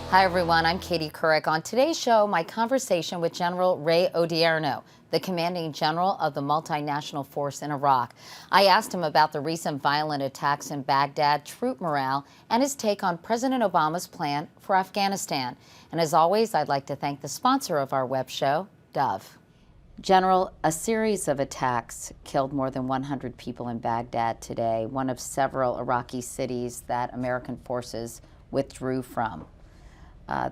Hi everyone, I'm Katie Couric. On today's show, my conversation with General Ray Odierno, the commanding general of the multinational force in Iraq. I asked him about the recent violent attacks in Baghdad, troop morale, and his take on President Obama's plan for Afghanistan. And as always, I'd like to thank the sponsor of our web show, Dove. General, a series of attacks killed more than 100 people in Baghdad today, one of several Iraqi cities that American forces withdrew from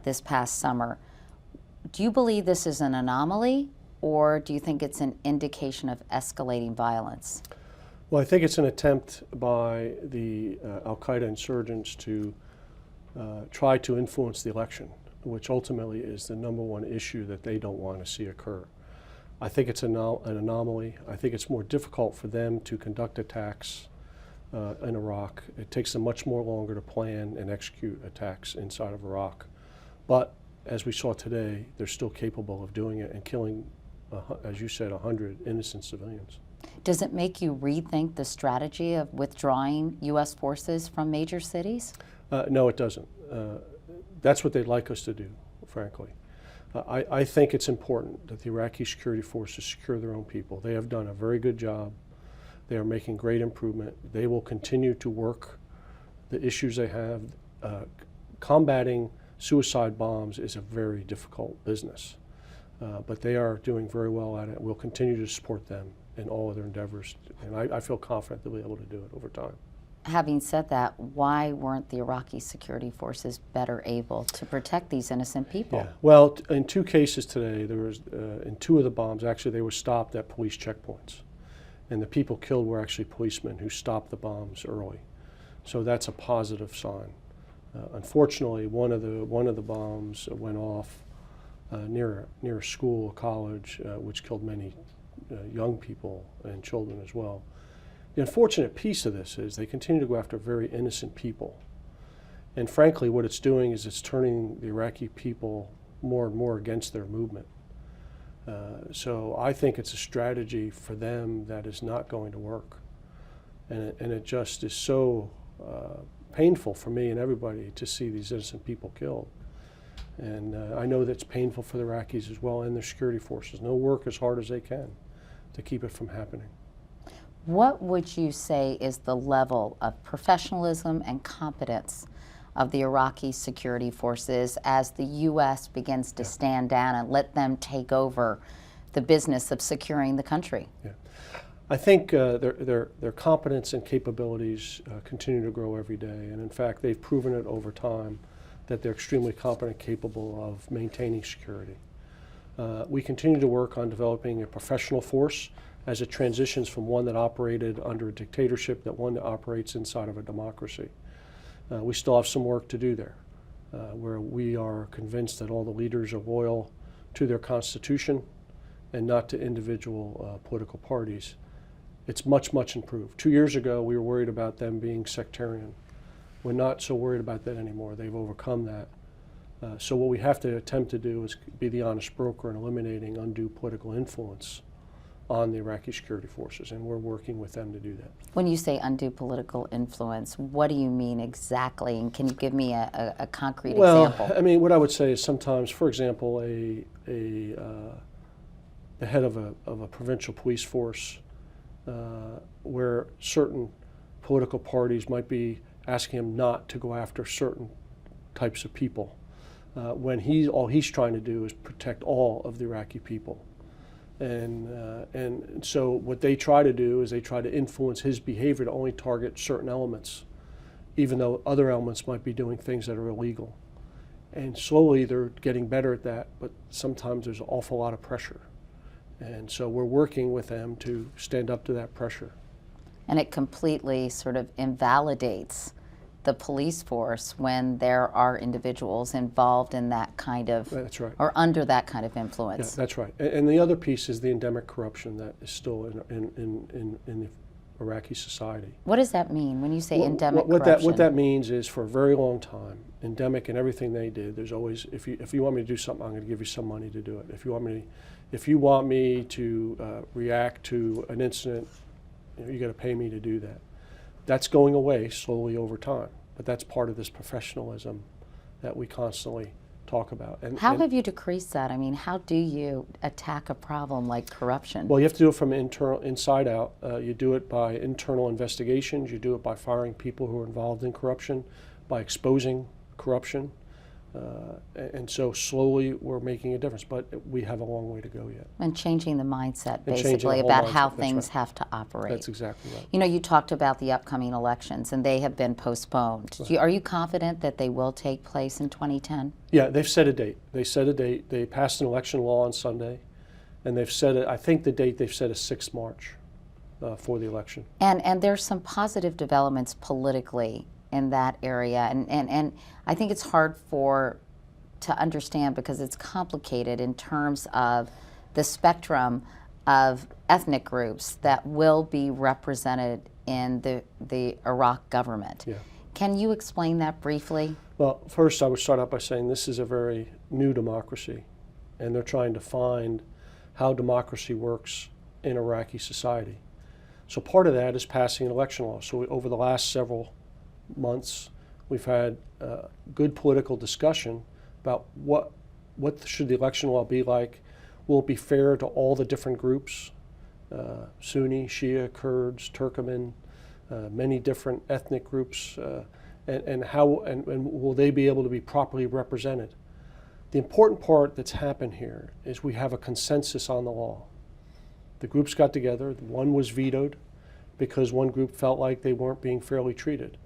this past summer. Do you believe this is an anomaly, or do you think it's an indication of escalating violence? Well, I think it's an attempt by the al-Qaeda insurgents to try to influence the election, which ultimately is the #1 issue that they don't want to see occur. I think it's an anomaly. I think it's more difficult for them to conduct attacks in Iraq. It takes them much more longer to plan and execute attacks inside of Iraq. But as we saw today, they're still capable of doing it and killing, as you said, 100 innocent civilians. Does it make you rethink the strategy of withdrawing U.S. forces from major cities? No, it doesn't. That's what they'd like us to do, frankly. I think it's important that the Iraqi security forces secure their own people. They have done a very good job. They are making great improvement. They will continue to work the issues they have. Combating suicide bombs is a very difficult business, but they are doing very well at it. We'll continue to support them in all of their endeavors, and I feel confident they'll be able to do it over time. Having said that, why weren't the Iraqi security forces better able to protect these innocent people? Yeah. Well, in 2 cases today, there was, in 2 of the bombs, actually they were stopped at police checkpoints. And the people killed were actually policemen who stopped the bombs early. So that's a positive sign. Unfortunately, one of the bombs went off near a school, a college, which killed many young people and children as well. The unfortunate piece of this is they continue to go after very innocent people. And frankly, what it's doing is it's turning the Iraqi people more and more against their movement. So I think it's a strategy for them that is not going to work. And it just is so painful for me and everybody to see these innocent people killed. And I know that's painful for the Iraqis as well and their security forces. They'll work as hard as they can to keep it from happening. What would you say is the level of professionalism and competence of the Iraqi security forces as the U.S. begins to stand down and let them take over the business of securing the country? Yeah. I think their competence and capabilities continue to grow every day, and in fact they've proven it over time that they're extremely competent, capable of maintaining security. We continue to work on developing a professional force as it transitions from one that operated under a dictatorship to one that operates inside of a democracy. We still have some work to do there, where we are convinced that all the leaders are loyal to their constitution and not to individual political parties. It's much, much improved. 2 years ago, we were worried about them being sectarian. We're not so worried about that anymore. They've overcome that. So what we have to attempt to do is be the honest broker in eliminating undue political influence on the Iraqi security forces, and we're working with them to do that. When you say undue political influence, what do you mean exactly? And can you give me a concrete example? Well, I mean, what I would say is sometimes, for example, the head of a provincial police force, where certain political parties might be asking him not to go after certain types of people, when all he's trying to do is protect all of the Iraqi people. And so what they try to do is they try to influence his behavior to only target certain elements, even though other elements might be doing things that are illegal. And slowly they're getting better at that, but sometimes there's an awful lot of pressure. And so we're working with them to stand up to that pressure. And it completely sort of invalidates the police force when there are individuals involved in that kind of, that's right, or under that kind of influence. Yeah, that's right. And the other piece is the endemic corruption that is still in the Iraqi society. What does that mean when you say endemic corruption? What that means is, for a very long time, endemic in everything they did, there's always, if you want me to do something, I'm going to give you some money to do it. If you want me to react to an incident, you got to pay me to do that. That's going away slowly over time, but that's part of this professionalism that we constantly talk about. How have you decreased that? I mean, how do you attack a problem like corruption? Well, you have to do it from inside out. You do it by internal investigations. You do it by firing people who are involved in corruption, by exposing corruption. And so slowly we're making a difference, but we have a long way to go yet. And changing the mindset, And changing the basically, whole about mindset. how That's things right. have to operate. That's exactly right. You know, you talked about the upcoming elections, and they have been postponed. Right. Are you confident that they will take place in 2010? Yeah, they've set a date. They set a date. They passed an election law on Sunday, and they've set it. I think the date they've set is 6th March for the election. And there's some positive developments politically in that area, and I think it's hard to understand because it's complicated in terms of the spectrum of ethnic groups that will be represented in the Iraq government. Yeah. Can you explain that briefly? Well, first I would start out by saying this is a very new democracy, and they're trying to find how democracy works in Iraqi society. So part of that is passing an election law. So over the last several months, we've had good political discussion about what should the election law be like. Will it be fair to all the different groups, Sunni, Shia, Kurds, Turkmen, many different ethnic groups, and will they be able to be properly represented? The important part that's happened here is we have a consensus on the law. The groups got together, one was vetoed because one group felt like they weren't being fairly treated.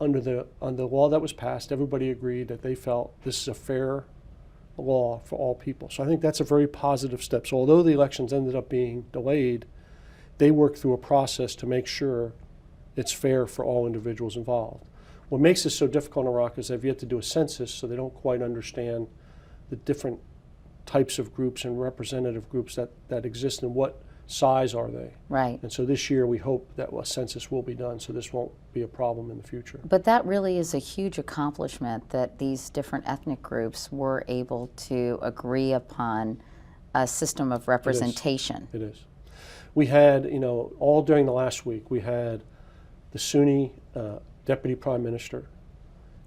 Under the law that was passed, everybody agreed that they felt this is a fair law for all people. So I think that's a very positive step. So although the elections ended up being delayed, they worked through a process to make sure it's fair for all individuals involved. What makes this so difficult in Iraq is they've yet to do a census, so they don't quite understand the different types of groups and representative groups that exist and what size are they. Right. And so this year we hope that a census will be done so this won't be a problem in the future. But that really is a huge accomplishment that these different ethnic groups were able to agree upon a system of representation. It is. We had, all during the last week, we had the Sunni Deputy Prime Minister.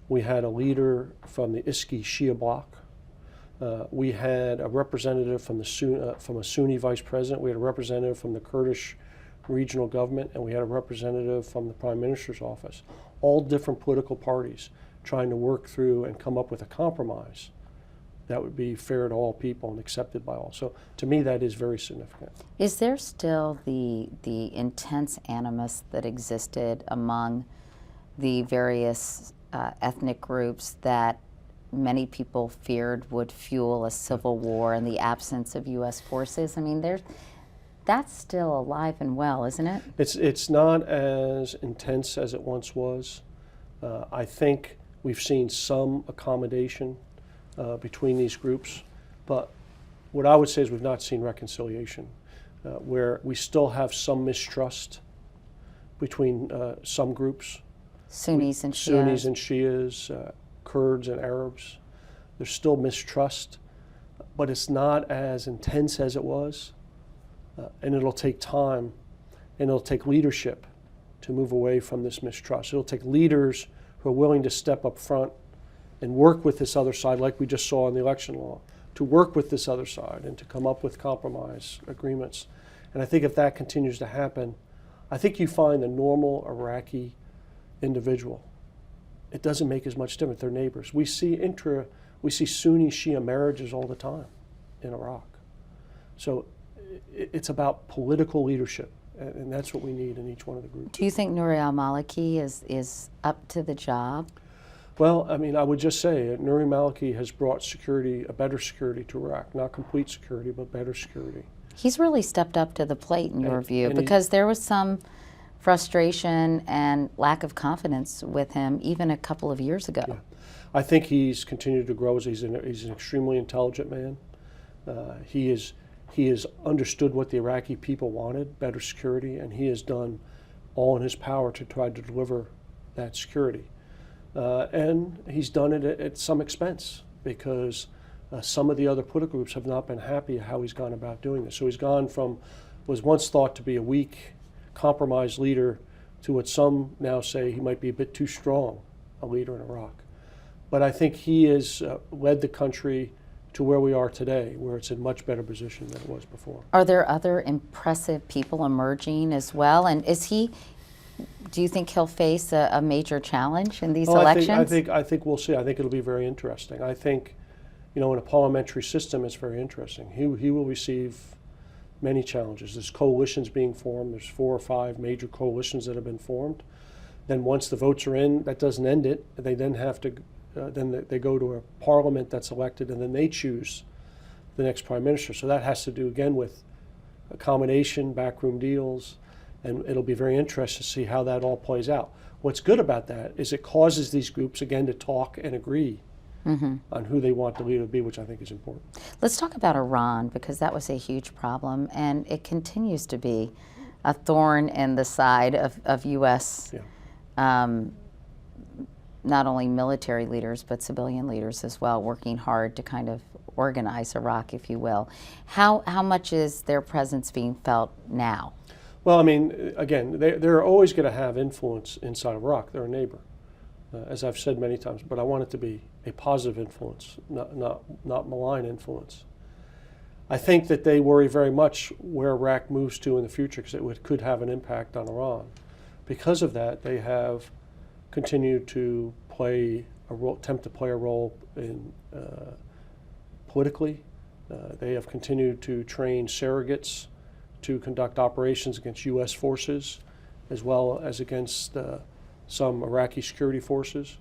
We had a leader from the Iski Shia bloc. We had a representative from a Sunni vice president. We had a representative from the Kurdish regional government, and we had a representative from the Prime Minister's office. All different political parties trying to work through and come up with a compromise that would be fair to all people and accepted by all. So to me, that is very significant. Is there still the intense animus that existed among the various ethnic groups that many people feared would fuel a civil war in the absence of U.S. forces? I mean, that's still alive and well, isn't it? It's not as intense as it once was. I think we've seen some accommodation between these groups, but what I would say is we've not seen reconciliation, where we still have some mistrust between some groups. Sunnis and Shias. Sunnis and Shias, Kurds and Arabs. There's still mistrust, but it's not as intense as it was, and it'll take time, and it'll take leadership to move away from this mistrust. It'll take leaders who are willing to step up front and work with this other side, like we just saw in the election law, to work with this other side and to come up with compromise agreements. And I think if that continues to happen, I think you find the normal Iraqi individual, it doesn't make as much difference. They're neighbors. We see Sunni Shia marriages all the time in Iraq. So it's about political leadership, and that's what we need in each one of the groups. Do you think Nouri al-Maliki is up to the job? Well, I mean, I would just say Nouri al-Maliki has brought security, a better security to Iraq. Not complete security, but better security. He's really stepped up to the plate in your view, because there was some frustration and lack of confidence with him even a couple of years ago. Yeah. I think he's continued to grow. He's an extremely intelligent man. He has understood what the Iraqi people wanted, better security, and he has done all in his power to try to deliver that security. And he's done it at some expense, because some of the other political groups have not been happy how he's gone about doing this. So he's gone from was once thought to be a weak, compromised leader to what some now say he might be a bit too strong a leader in Iraq. But I think he has led the country to where we are today, where it's in much better position than it was before. Are there other impressive people emerging as well? And do you think he'll face a major challenge in these elections? I think we'll see. I think it'll be very interesting. I think, in a parliamentary system, it's very interesting. He will receive many challenges. There's coalitions being formed. There's 4 or 5 major coalitions that have been formed. Then once the votes are in, that doesn't end it. They then have to, they go to a parliament that's elected, and then they choose the next prime minister. So that has to do, again, with accommodation, backroom deals, and it'll be very interesting to see how that all plays out. What's good about that is it causes these groups, again, to talk and agree on who they want the leader to be, which I think is important. Let's talk about Iran, because that was a huge problem, and it continues to be a thorn in the side of U.S. Not only military leaders, but civilian leaders as well, working hard to kind of organize Iraq, if you will. How much is their presence being felt now? Well, I mean, again, they're always going to have influence inside of Iraq. They're a neighbor, as I've said many times, but I want it to be a positive influence, not malign influence. I think that they worry very much where Iraq moves to in the future, because it could have an impact on Iran. Because of that, they have continued to attempt to play a role in politically. They have continued to train surrogates to conduct operations against U.S. forces, as well as against some Iraqi security forces.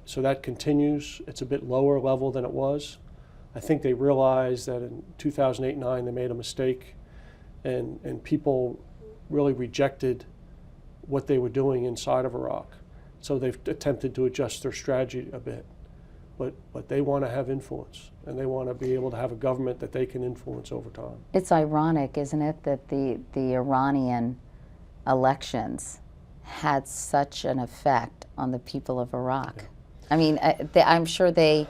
So that continues. It's a bit lower level than it was. I think they realized that in 2008-9 they made a mistake, and people really rejected what they were doing inside of Iraq. So they've attempted to adjust their strategy a bit. But they want to have influence, and they want to be able to have a government that they can influence over time. It's ironic, isn't it, that the Iranian elections had such an effect on the people of Iraq. Yeah. I mean, I'm sure the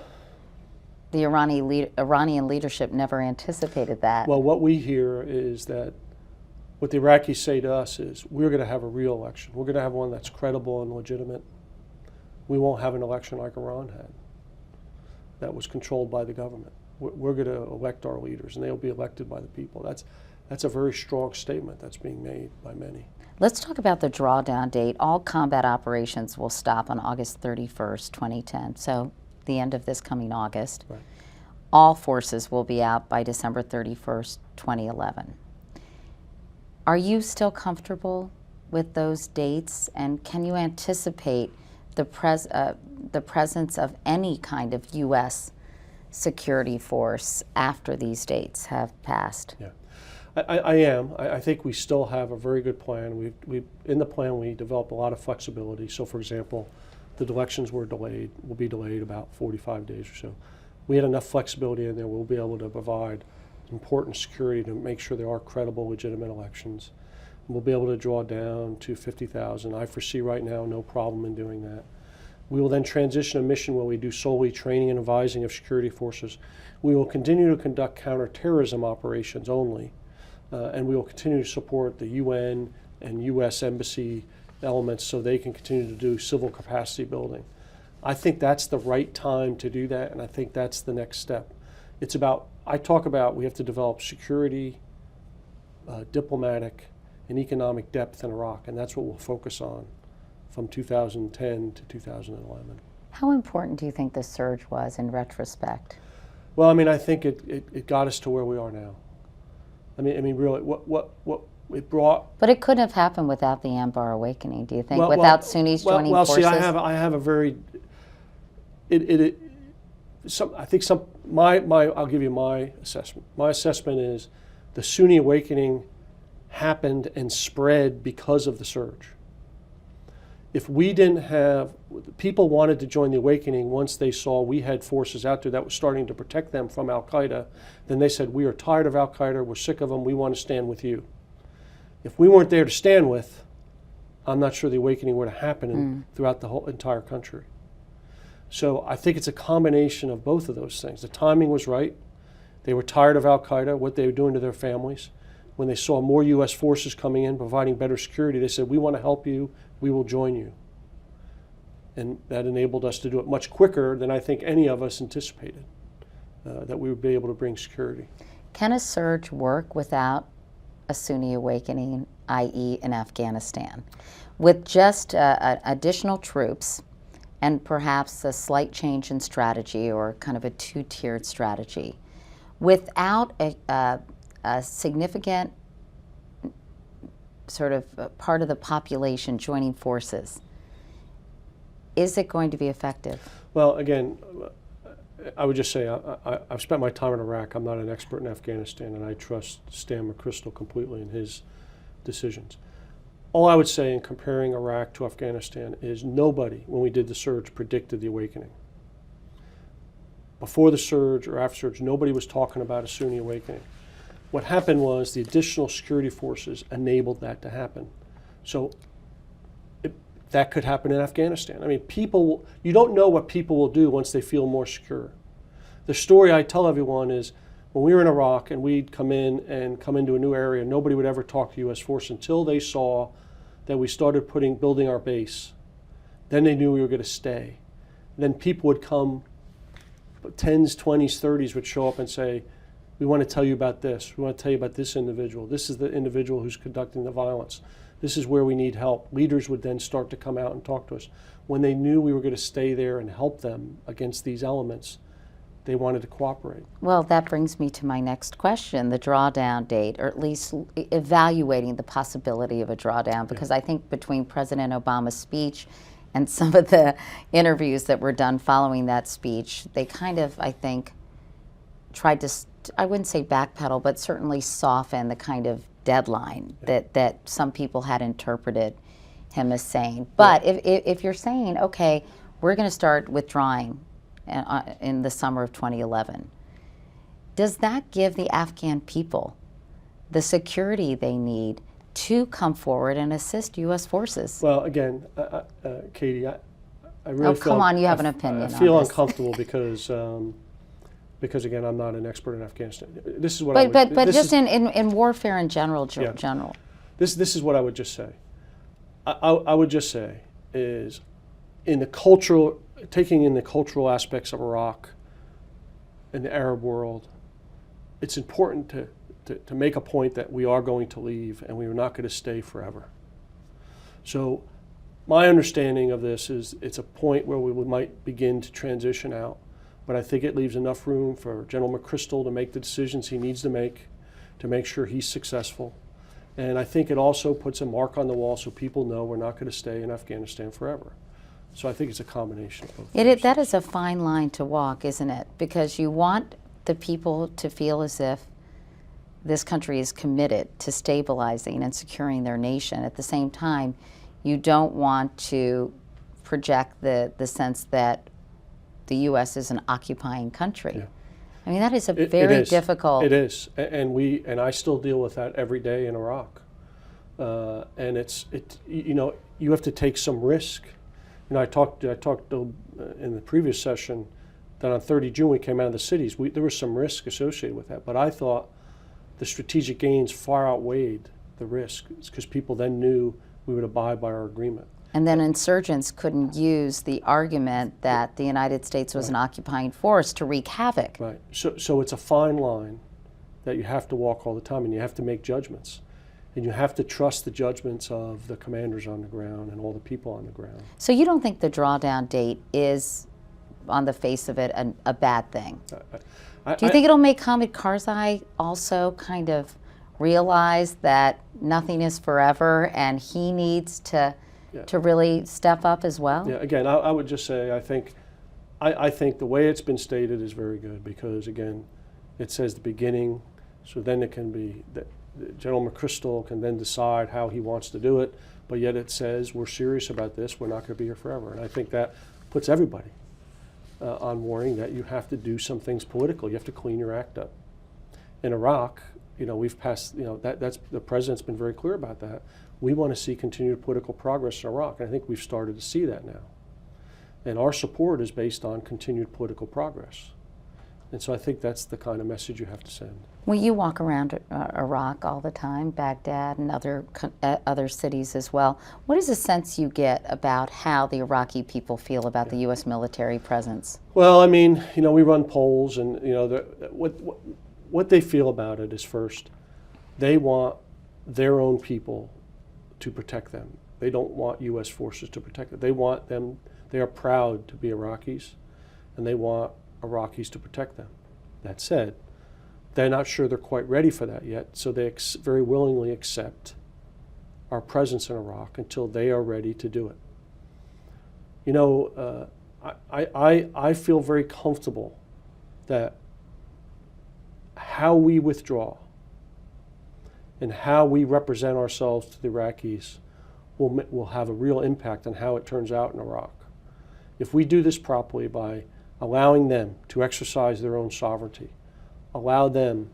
Iranian leadership never anticipated that. Well, what we hear is that what the Iraqis say to us is, we're going to have a real election. We're going to have one that's credible and legitimate. We won't have an election like Iran had, that was controlled by the government. We're going to elect our leaders, and they'll be elected by the people. That's a very strong statement that's being made by many. Let's talk about the drawdown date. All combat operations will stop on August 31st, 2010, so the end of this coming August. Right. All forces will be out by December 31st, 2011. Are you still comfortable with those dates, and can you anticipate the presence of any kind of U.S. security force after these dates have passed? Yeah, I am. I think we still have a very good plan. In the plan, we developed a lot of flexibility. So, for example, the elections will be delayed about 45 days or so. We had enough flexibility in there. We'll be able to provide important security to make sure there are credible, legitimate elections. We'll be able to draw down to 50,000. I foresee right now no problem in doing that. We will then transition a mission where we do solely training and advising of security forces. We will continue to conduct counterterrorism operations only, and we will continue to support the UN and U.S. embassy elements so they can continue to do civil capacity building. I think that's the right time to do that, and I think that's the next step. It's about, I talk about we have to develop security, diplomatic, and economic depth in Iraq, and that's what we'll focus on from 2010 to 2011. How important do you think the surge was in retrospect? Well, I mean, I think it got us to where we are now. I mean, really, what it brought. But it couldn't have happened without the Anbar Awakening, do you think? Without Sunnis joining forces? See, I have a very. I think I'll give you my assessment. My assessment is the Sunni Awakening happened and spread because of the surge. If we didn't have, people wanted to join the awakening once they saw we had forces out there that was starting to protect them from Al-Qaeda, then they said, we are tired of Al-Qaeda, we're sick of them, we want to stand with you. If we weren't there to stand with, I'm not sure the awakening would have happened throughout the whole entire country. So I think it's a combination of both of those things. The timing was right. They were tired of Al-Qaeda, what they were doing to their families. When they saw more U.S. forces coming in, providing better security, they said, we want to help you, we will join you. And that enabled us to do it much quicker than I think any of us anticipated, that we would be able to bring security. Can a surge work without a Sunni awakening, i.e. in Afghanistan? With just additional troops and perhaps a slight change in strategy or kind of a two-tiered strategy, without a significant sort of part of the population joining forces, is it going to be effective? Well, again, I would just say I've spent my time in Iraq. I'm not an expert in Afghanistan, and I trust Stan McChrystal completely in his decisions. All I would say in comparing Iraq to Afghanistan is nobody, when we did the surge, predicted the awakening. Before the surge or after surge, nobody was talking about a Sunni awakening. What happened was the additional security forces enabled that to happen. So that could happen in Afghanistan. I mean, people, you don't know what people will do once they feel more secure. The story I tell everyone is when we were in Iraq and we'd come into a new area, nobody would ever talk to U.S. force until they saw that we started building our base. Then they knew we were going to stay. Then people would come, 10s, 20s, 30s would show up and say, we want to tell you about this. We want to tell you about this individual. This is the individual who's conducting the violence. This is where we need help. Leaders would then start to come out and talk to us. When they knew we were going to stay there and help them against these elements, they wanted to cooperate. Well, that brings me to my next question, the drawdown date, or at least evaluating the possibility of a drawdown, because I think between President Obama's speech and some of the interviews that were done following that speech, they kind of, I think, tried to, I wouldn't say backpedal, but certainly soften the kind of deadline that some people had interpreted him as saying. But if you're saying, okay, we're going to start withdrawing in the summer of 2011, does that give the Afghan people the security they need to come forward and assist U.S. forces? Well, again, Katie, I really feel... Oh, come on, you have an opinion on this. I feel uncomfortable because again, I'm not an expert in Afghanistan. This is what I would... But just in warfare in general, This is what I would just say. I would just say is in the cultural, taking in the cultural aspects of Iraq and the Arab world, it's important to make a point that we are going to leave and we are not going to stay forever. So my understanding of this is it's a point where we might begin to transition out, but I think it leaves enough room for General McChrystal to make the decisions he needs to make sure he's successful. And I think it also puts a mark on the wall so people know we're not going to stay in Afghanistan forever. So I think it's a combination of both. That is a fine line to walk, isn't it? Because you want the people to feel as if this country is committed to stabilizing and securing their nation. At the same time, you don't want to project the sense that the U.S. is an occupying country. Yeah. I mean, that is a very difficult... It is, and I still deal with that every day in Iraq. And you have to take some risk. You know, I talked in the previous session that on 30 June we came out of the cities. There was some risk associated with that, but I thought the strategic gains far outweighed the risk because people then knew we would abide by our agreement. And then insurgents couldn't use the argument that the United States was an occupying force to wreak havoc. Right. So it's a fine line that you have to walk all the time, and you have to make judgments. And you have to trust the judgments of the commanders on the ground and all the people on the ground. So you don't think the drawdown date is, on the face of it, a bad thing? Do you think it'll make Hamid Karzai also kind of realize that nothing is forever and he needs to really step up as well? Yeah, again, I would just say I think the way it's been stated is very good because, again, it says the beginning, so then it can be that General McChrystal can then decide how he wants to do it, but yet it says we're serious about this, we're not going to be here forever. And I think that puts everybody on warning that you have to do some things political. You have to clean your act up. In Iraq, we've passed, that's the president's been very clear about that. We want to see continued political progress in Iraq, and I think we've started to see that now. And our support is based on continued political progress. And so I think that's the kind of message you have to send. Well, you walk around Iraq all the time, Baghdad and other cities as well. What is the sense you get about how the Iraqi people feel about the U.S. military presence? Well, I mean, we run polls, and what they feel about it is, first, they want their own people to protect them. They don't want U.S. forces to protect them. They want them. They are proud to be Iraqis, and they want Iraqis to protect them. That said, they're not sure they're quite ready for that yet, so they very willingly accept our presence in Iraq until they are ready to do it. I feel very comfortable that how we withdraw and how we represent ourselves to the Iraqis will have a real impact on how it turns out in Iraq. If we do this properly by allowing them to exercise their own sovereignty, allow them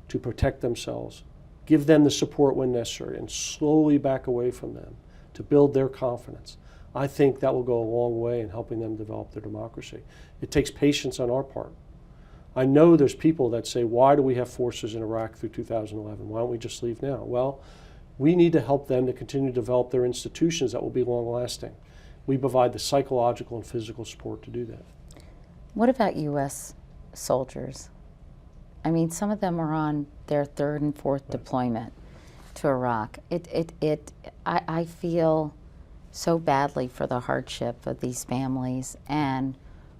to protect themselves, give them the support when necessary, and slowly back away from them to build their confidence, I think that will go a long way in helping them develop their democracy. It takes patience on our part. I know there's people that say, why do we have forces in Iraq through 2011? Why don't we just leave now? Well, we need to help them to continue to develop their institutions that will be long-lasting. We provide the psychological and physical support to do that. What about U.S. soldiers? I mean, some of them are on their third and fourth deployment to Iraq. I feel so badly for the hardship of these families and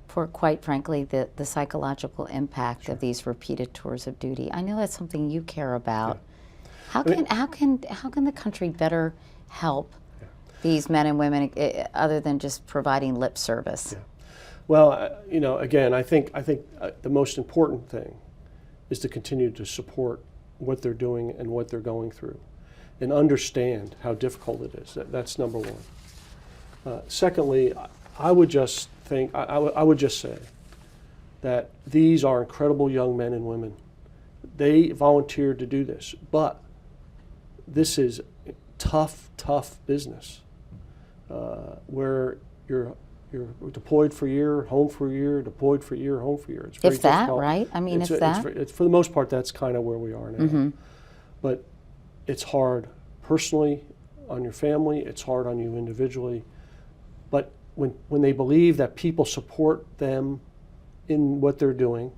for, quite frankly, the psychological impact of these repeated tours of duty. I know that's something you care about. Yeah. How can the country better help these men and women other than just providing lip service? Yeah. Well, again, I think the most important thing is to continue to support what they're doing and what they're going through, and understand how difficult it is. That's number one. Secondly, I would just say that these are incredible young men and women. They volunteered to do this, but this is tough business where you're deployed for a year, home for a year, deployed for a year, home for a year. It's very difficult. That, right? I mean, it's for the most part, that's kind of where we are now. Mm-hmm. But it's hard personally on your family. It's hard on you individually. But when they believe that people support them in what they're doing,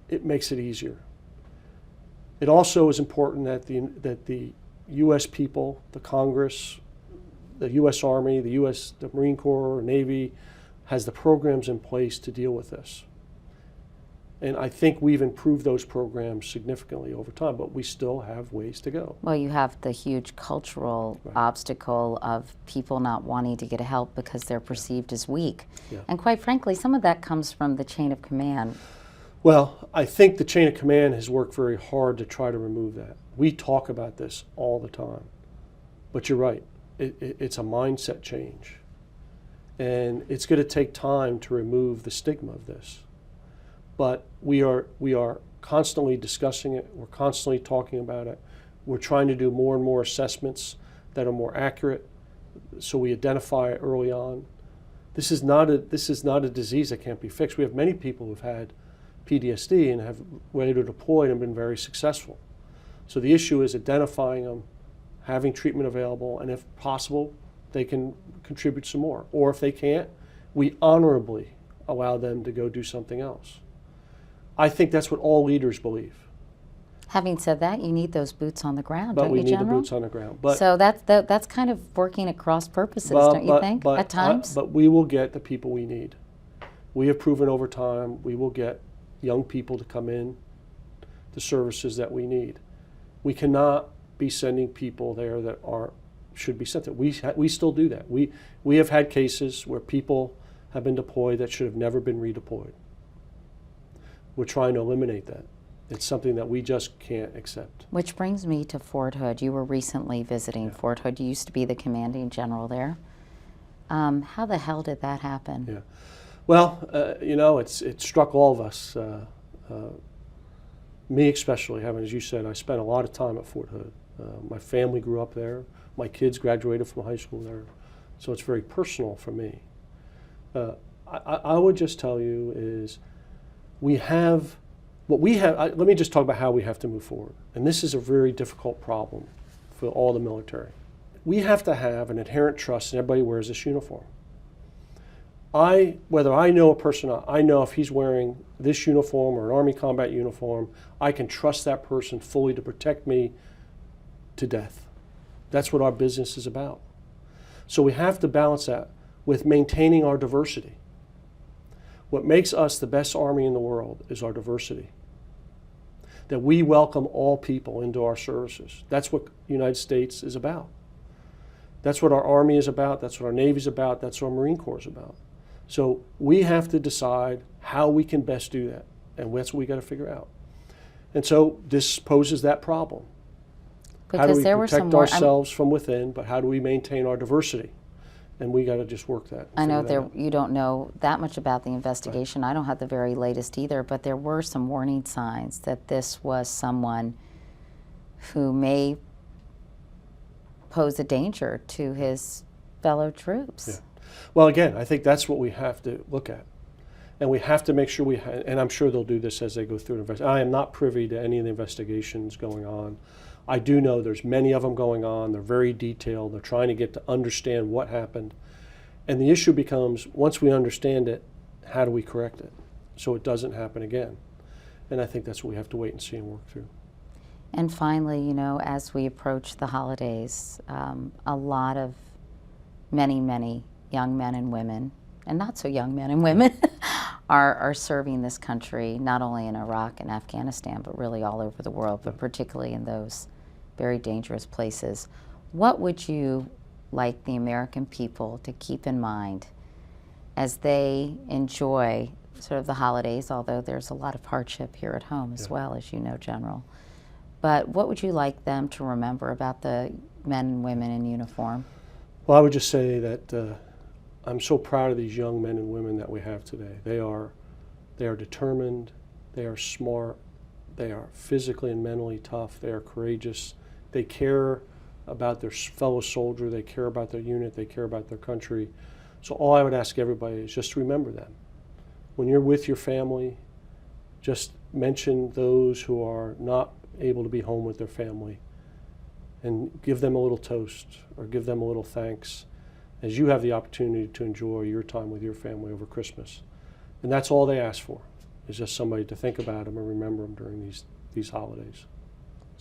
it makes it easier. It also is important that the U.S. people, the Congress, the U.S. Army, the Marine Corps, Navy, has the programs in place to deal with this. And I think we've improved those programs significantly over time, but we still have ways to go. Well, you have the huge cultural obstacle of people not wanting to get help because they're perceived as weak. Yeah. And quite frankly, some of that comes from the chain of command. Well, I think the chain of command has worked very hard to try to remove that. We talk about this all the time, but you're right. It's a mindset change, and it's going to take time to remove the stigma of this. But we are constantly discussing it. We're constantly talking about it. We're trying to do more and more assessments that are more accurate, so we identify it early on. This is not a disease that can't be fixed. We have many people who've had PTSD and have later deployed and been very successful. So the issue is identifying them, having treatment available, and if possible, they can contribute some more. Or if they can't, we honorably allow them to go do something else. I think that's what all leaders believe. Having said that, you need those boots on the ground, but don't you, General? But we need the boots on the ground. But so that's kind of working at cross purposes, don't you think, at times? But we will get the people we need. We have proven over time we will get young people to come in, the services that we need. We cannot be sending people there that should be sent there. We still do that. We have had cases where people have been deployed that should have never been redeployed. We're trying to eliminate that. It's something that we just can't accept. Which brings me to Fort Hood. You were recently visiting Fort Hood. You used to be the commanding general there. How the hell did that happen? Yeah. Well, it struck all of us. Me especially, as you said, I spent a lot of time at Fort Hood. My family grew up there. My kids graduated from high school there. So it's very personal for me. I would just tell you is we have, what we have, let me just talk about how we have to move forward. And this is a very difficult problem for all the military. We have to have an inherent trust in everybody who wears this uniform. Whether I know a person or not, I know if he's wearing this uniform or an Army combat uniform, I can trust that person fully to protect me to death. That's what our business is about. So we have to balance that with maintaining our diversity. What makes us the best Army in the world is our diversity. That we welcome all people into our services. That's what the United States is about. That's what our Army is about, that's what our Navy is about, that's what our Marine Corps is about. So we have to decide how we can best do that, and that's what we got to figure out. And so this poses that problem. How do we protect ourselves from within, but how do we maintain our diversity? And we got to just work that. I know you don't know that much about the investigation. Right. I don't have the very latest either, but there were some warning signs that this was someone who may pose a danger to his fellow troops. Yeah. Well, again, I think that's what we have to look at. And we have to make sure and I'm sure they'll do this as they go through the investigation. I am not privy to any of the investigations going on. I do know there's many of them going on. They're very detailed. They're trying to get to understand what happened. And the issue becomes, once we understand it, how do we correct it so it doesn't happen again? And I think that's what we have to wait and see and work through. And finally, you know, as we approach the holidays, a lot of many young men and women, and not so young men and women, are serving this country, not only in Iraq and Afghanistan, but really all over the world, but particularly in those very dangerous places. What would you like the American people to keep in mind as they enjoy sort of the holidays, although there's a lot of hardship here at home as well, as you know, General. But what would you like them to remember about the men and women in uniform? Well, I would just say that I'm so proud of these young men and women that we have today. They are determined, they are smart, they are physically and mentally tough, they are courageous, they care about their fellow soldier, they care about their unit, they care about their country. So all I would ask everybody is just remember them. When you're with your family, just mention those who are not able to be home with their family and give them a little toast or give them a little thanks as you have the opportunity to enjoy your time with your family over Christmas. And that's all they ask for, is just somebody to think about them and remember them during these holidays.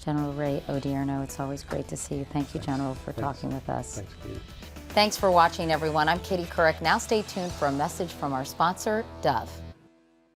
General Ray Odierno, it's always great to see you. Thank you, General, for talking with us. Thanks, Katie. Thanks for watching, everyone. I'm Katie Couric. Now stay tuned for a message from our sponsor, Dove.